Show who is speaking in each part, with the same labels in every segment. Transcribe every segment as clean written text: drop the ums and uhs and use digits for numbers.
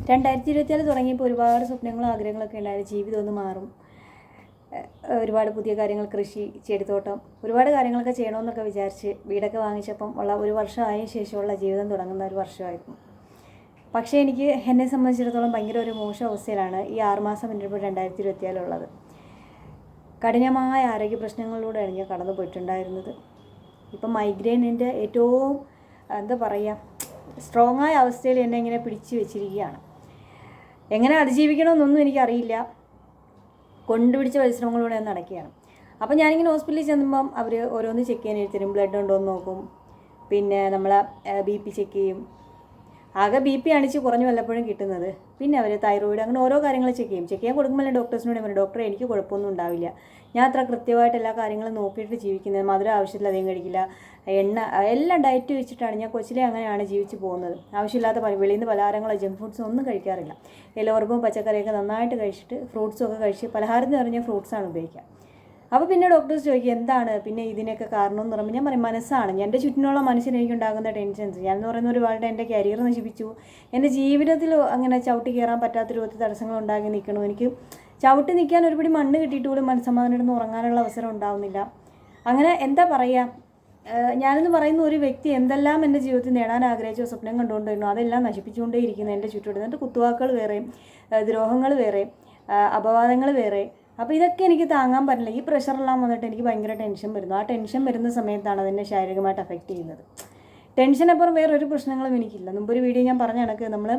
Speaker 1: 2024 തുടങ്ങിയപ്പോൾ ഒരുപാട് സ്വപ്നങ്ങളും ആഗ്രഹങ്ങളൊക്കെ ഉണ്ടായിരുന്നു. ജീവിതം ഒന്ന് മാറും, ഒരുപാട് പുതിയ കാര്യങ്ങൾ, കൃഷി, ചെടിത്തോട്ടം, ഒരുപാട് കാര്യങ്ങളൊക്കെ ചെയ്യണമെന്നൊക്കെ വിചാരിച്ച് വീടൊക്കെ വാങ്ങിച്ചപ്പം ഉള്ള ഒരു വർഷമായ ശേഷമുള്ള ജീവിതം തുടങ്ങുന്ന ഒരു വർഷമായിരുന്നു. പക്ഷേ എനിക്ക് എന്നെ സംബന്ധിച്ചിടത്തോളം ഭയങ്കര ഒരു മോശം അവസ്ഥയിലാണ് ഈ 6 മാസം പിന്നിട്ടപ്പോൾ 2024 ഉള്ളത്. കഠിനമായ ആരോഗ്യ പ്രശ്നങ്ങളിലൂടെയാണ് ഞാൻ കടന്നു പോയിട്ടുണ്ടായിരുന്നത്. ഇപ്പം മൈഗ്രെയിനിൻ്റെ ഏറ്റവും എന്താ പറയുക, സ്ട്രോങ് ആയ അവസ്ഥയിൽ എന്നെ ഇങ്ങനെ പിടിച്ചു വെച്ചിരിക്കുകയാണ്. എങ്ങനെ അതിജീവിക്കണമെന്നൊന്നും എനിക്കറിയില്ല. കൊണ്ടുപിടിച്ച പരിശ്രമങ്ങളിലൂടെ ഞാൻ നടക്കുകയാണ്. അപ്പോൾ ഞാനിങ്ങനെ ഹോസ്പിറ്റലിൽ ചെല്ലുമ്പം അവർ ഓരോന്ന് ചെക്ക് ചെയ്യാൻ എഴുതരും. ബ്ലഡ് ഉണ്ടോ എന്ന് നോക്കും, പിന്നെ നമ്മളെ BP ചെക്ക് ചെയ്യും. ആകെ BP അണിച്ച് കുറഞ്ഞ് വല്ലപ്പോഴും കിട്ടുന്നത്. പിന്നെ അവർ തൈറോയിഡ്, അങ്ങനെ ഓരോ കാര്യങ്ങൾ ചെക്ക് ചെയ്യും. ചെക്ക് ചെയ്യാൻ കൊടുക്കുമ്പോൾ ഡോക്ടേഴ്സിനോട് പറയും, ഡോക്ടറെ എനിക്ക് കുഴപ്പമൊന്നും ഉണ്ടാവില്ല, ഞാൻ അത്ര കൃത്യമായിട്ട് എല്ലാ കാര്യങ്ങളും നോക്കിയിട്ട് ജീവിക്കുന്നത്, മധുരം ആവശ്യത്തിലധികം കഴിക്കില്ല, എണ്ണ, എല്ലാം ഡയറ്റ് വെച്ചിട്ടാണ് ഞാൻ കൊച്ചിലെ അങ്ങനെയാണ് ജീവിച്ച് പോകുന്നത്. ആവശ്യമില്ലാത്ത വെളിയിൽ നിന്ന് പലഹാരങ്ങളോ ജങ്ക് ഫുഡ്സോ ഒന്നും കഴിക്കാറില്ല. ഇലവർഗ്ഗവും പച്ചക്കറിയൊക്കെ നന്നായിട്ട് കഴിച്ചിട്ട് ഫ്രൂട്ട്സും ഒക്കെ കഴിച്ച് പലഹാരം എന്ന് പറഞ്ഞാൽ ഫ്രൂട്ട്സാണ് ഉപയോഗിക്കുക. അപ്പോൾ പിന്നെ ഡോക്ടേഴ്സ് ചോദിക്കും എന്താണ് പിന്നെ ഇതിനൊക്കെ കാരണം എന്ന് പറയുമ്പോൾ ഞാൻ പറയും മനസ്സാണ്. എൻ്റെ ചുറ്റിനുള്ള മനസ്സിന് എനിക്കുണ്ടാകുന്ന ടെൻഷൻസ്. ഞാൻ എന്ന് പറയുന്ന ഒരുപാട് എൻ്റെ കരിയർ നശിപ്പിച്ചു. എൻ്റെ ജീവിതത്തിൽ അങ്ങനെ ചവിട്ടി കയറാൻ പറ്റാത്തൊരു ഒത്തിരി തടസ്സങ്ങൾ ഉണ്ടാക്കി നിൽക്കണു. എനിക്ക് ചവിട്ടി നിൽക്കാൻ ഒരുപടി മണ്ണ് കിട്ടിയിട്ട് പോലും മനസ്സമാധാനം ഇരുന്ന് ഉറങ്ങാനുള്ള അവസരം ഉണ്ടാവുന്നില്ല. അങ്ങനെ എന്താ പറയുക, ഞാനെന്ന് പറയുന്ന ഒരു വ്യക്തി എന്തെല്ലാം എൻ്റെ ജീവിതത്തിൽ നേടാൻ ആഗ്രഹിച്ചോ സ്വപ്നം കണ്ടുകൊണ്ടിരുന്നു അതെല്ലാം നശിപ്പിച്ചുകൊണ്ടേയിരിക്കുന്നു. എൻ്റെ ചുറ്റുവട്ടം എൻ്റെ കുത്തുവാക്കുകൾ വേറെ, ദ്രോഹങ്ങൾ വേറെ, അപവാദങ്ങൾ വേറെ. അപ്പോൾ ഇതൊക്കെ എനിക്ക് താങ്ങാൻ പറ്റില്ല. ഈ പ്രഷറെല്ലാം വന്നിട്ട് എനിക്ക് ഭയങ്കര ടെൻഷൻ വരുന്നു. ആ ടെൻഷൻ വരുന്ന സമയത്താണ് അതെന്നെ ശാരീരികമായിട്ട് അഫക്റ്റ് ചെയ്യുന്നത്. ടെൻഷനപ്പുറം വേറൊരു പ്രശ്നങ്ങളും എനിക്കില്ല. മുമ്പൊരു വീഡിയോ ഞാൻ പറഞ്ഞ കണക്ക് നമ്മൾ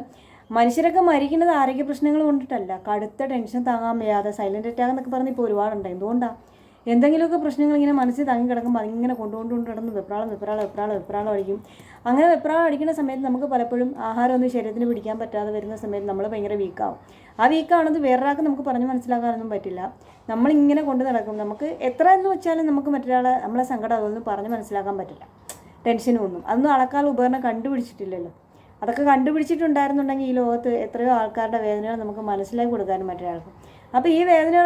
Speaker 1: മനുഷ്യരൊക്കെ മരിക്കുന്നത് ആരോഗ്യ പ്രശ്നങ്ങൾ കൊണ്ടിട്ടല്ല, കടുത്ത ടെൻഷൻ താങ്ങാൻ വയ്യാതെ സൈലൻ്റ് അറ്റാക്ക് എന്നൊക്കെ പറഞ്ഞ് ഇപ്പോൾ ഒരുപാടുണ്ട്. എന്തുകൊണ്ടാണ്? എന്തെങ്കിലുമൊക്കെ പ്രശ്നങ്ങൾ ഇങ്ങനെ മനസ്സിൽ തങ്ങി കിടക്കുമ്പോൾ അതിങ്ങനെ കൊണ്ടുകൊണ്ട് കിടന്ന് വെപ്രാളം അടിക്കും. അങ്ങനെ വെപ്രാളം അടിക്കുന്ന സമയത്ത് നമുക്ക് പലപ്പോഴും ആഹാരമൊന്നും ശരീരത്തിന് പിടിക്കാൻ പറ്റാതെ വരുന്ന സമയത്ത് നമ്മൾ ഭയങ്കര വീക്കാവും. ആ വീക്കാണെന്ന് വേറൊരാൾക്ക് നമുക്ക് പറഞ്ഞ് മനസ്സിലാക്കാനൊന്നും പറ്റില്ല. നമ്മളിങ്ങനെ കൊണ്ട് നടക്കും. നമുക്ക് എത്ര എന്ന് വെച്ചാലും നമുക്ക് മറ്റൊരാളെ നമ്മളെ സങ്കടം അതൊന്നും പറഞ്ഞ് മനസ്സിലാക്കാൻ പറ്റില്ല. ടെൻഷനും ഒന്നും അതൊന്നും അളക്കാനുള്ള ഉപകരണം കണ്ടുപിടിച്ചിട്ടില്ലല്ലോ. അതൊക്കെ കണ്ടുപിടിച്ചിട്ടുണ്ടായിരുന്നുണ്ടെങ്കിൽ ഈ ലോകത്ത് എത്രയോ ആൾക്കാരുടെ വേദനകൾ നമുക്ക് മനസ്സിലാക്കി കൊടുക്കാനും മറ്റൊരാൾക്ക്. അപ്പോൾ ഈ വേദനകൾ